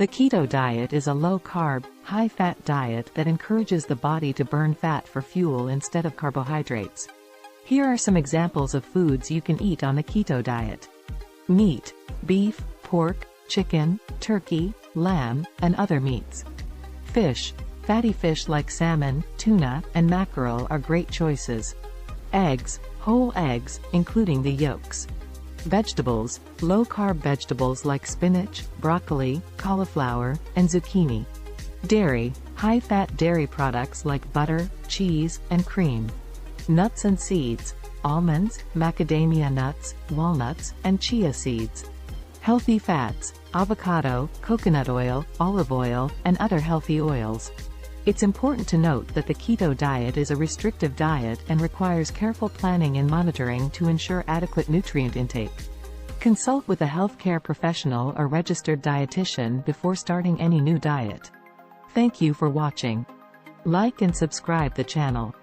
The keto diet is a low-carb, high-fat diet that encourages the body to burn fat for fuel instead of carbohydrates. Here are some examples of foods you can eat on the keto diet. Meat: beef, pork, chicken, turkey, lamb, and other meats. Fish: fatty fish like salmon, tuna, and mackerel are great choices. Eggs: whole eggs, including the yolks. Vegetables: low-carb vegetables like spinach, broccoli, cauliflower, and zucchini. Dairy: high-fat dairy products like butter, cheese, and cream. Nuts and seeds: almonds, macadamia nuts, walnuts, and chia seeds. Healthy fats: avocado, coconut oil, olive oil, and other healthy oils. It's important to note that the keto diet is a restrictive diet and requires careful planning and monitoring to ensure adequate nutrient intake. Consult with a healthcare professional or registered dietitian before starting any new diet. Thank you for watching. Like and subscribe the channel.